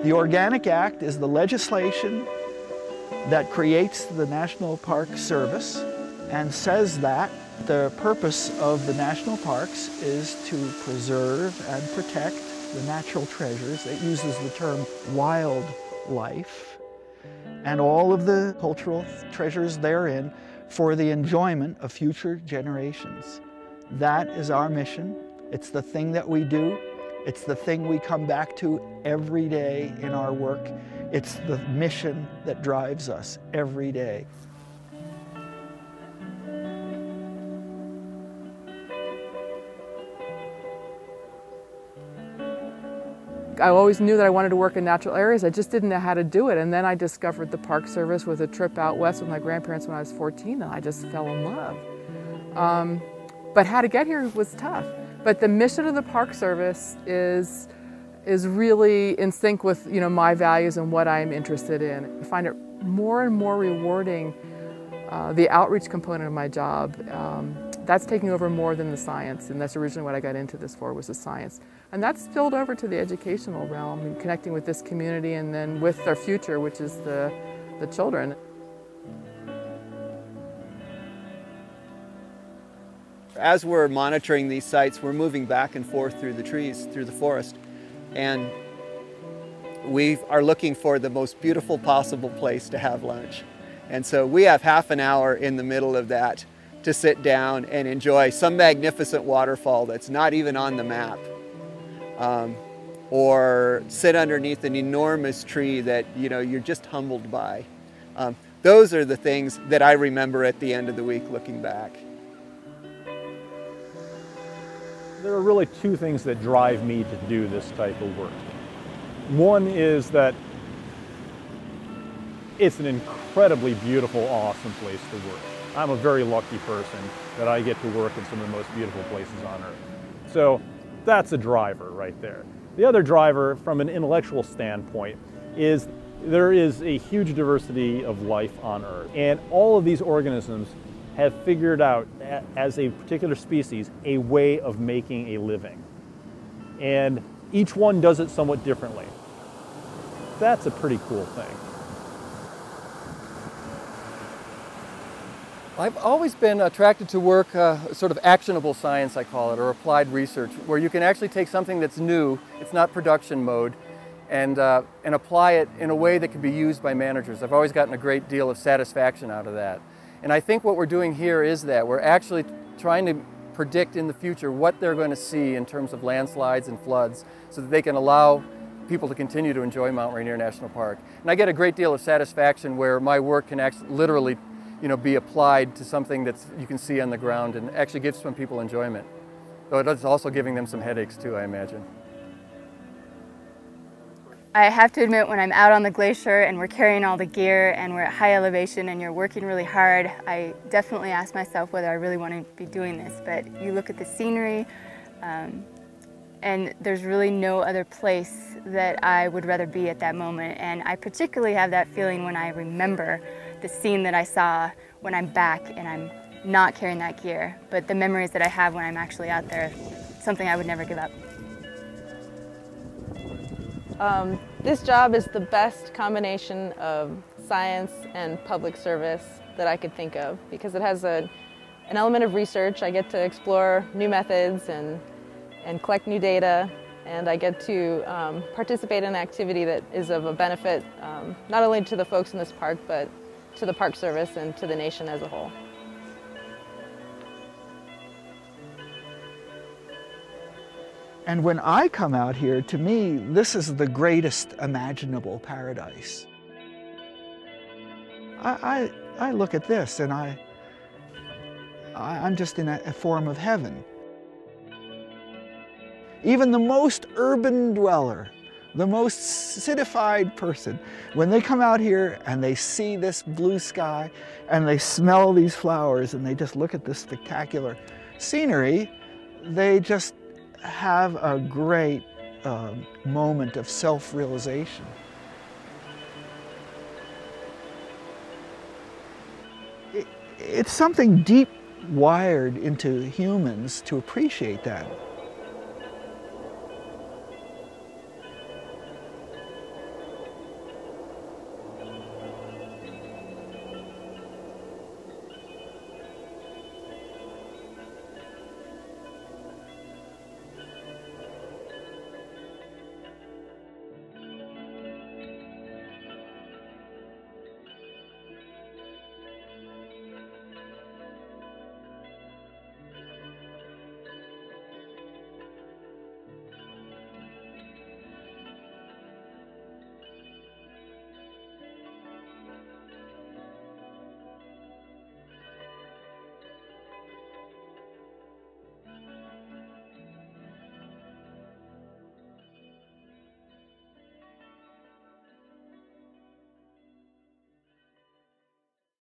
The Organic Act is the legislation that creates the National Park Service and says that the purpose of the national parks is to preserve and protect the natural treasures. It uses the term wildlife and all of the cultural treasures therein for the enjoyment of future generations. That is our mission. It's the thing that we do. It's the thing we come back to every day in our work. It's the mission that drives us every day. I always knew that I wanted to work in natural areas. I just didn't know how to do it. And then I discovered the Park Service with a trip out west with my grandparents when I was 14, and I just fell in love. But how to get here was tough. But the mission of the Park Service is really in sync with, my values and what I'm interested in. I find it more and more rewarding, the outreach component of my job. That's taking over more than the science, and that's originally what I got into this for, was the science. And that's spilled over to the educational realm and connecting with this community and then with their future, which is the children. As we're monitoring these sites, we're moving back and forth through the trees, through the forest, and we are looking for the most beautiful possible place to have lunch. And so we have half an hour in the middle of that to sit down and enjoy some magnificent waterfall that's not even on the map, or sit underneath an enormous tree that you're just humbled by. Those are the things that I remember at the end of the week looking back. There are really two things that drive me to do this type of work. One is that it's an incredibly beautiful, awesome place to work. I'm a very lucky person that I get to work in some of the most beautiful places on earth. So that's a driver right there. The other driver from an intellectual standpoint is there is a huge diversity of life on Earth. And all of these organisms have figured out, as a particular species, a way of making a living. And each one does it somewhat differently. That's a pretty cool thing. I've always been attracted to work, sort of actionable science, I call it, or applied research, where you can actually take something that's new, it's not production mode, and apply it in a way that can be used by managers. I've always gotten a great deal of satisfaction out of that. And I think what we're doing here is that we're actually trying to predict in the future what they're going to see in terms of landslides and floods so that they can allow people to continue to enjoy Mount Rainier National Park. And I get a great deal of satisfaction where my work can actually literally be applied to something that you can see on the ground and actually gives some people enjoyment. Though it's also giving them some headaches too, I imagine. I have to admit, when I'm out on the glacier and we're carrying all the gear and we're at high elevation and you're working really hard, I definitely ask myself whether I really want to be doing this. But you look at the scenery, and there's really no other place that I would rather be at that moment. And I particularly have that feeling when I remember the scene that I saw when I'm back and I'm not carrying that gear. But the memories that I have when I'm actually out there, something I would never give up. This job is the best combination of science and public service that I could think of, because it has an element of research. I get to explore new methods and collect new data, and I get to participate in an activity that is of a benefit not only to the folks in this park, but to the Park Service and to the nation as a whole. And when I come out here, to me, this is the greatest imaginable paradise. I look at this and I'm just in a form of heaven. Even the most urban dweller, the most citified person, when they come out here and they see this blue sky and they smell these flowers and they just look at this spectacular scenery, they just have a great moment of self-realization. It's something deep wired into humans to appreciate that.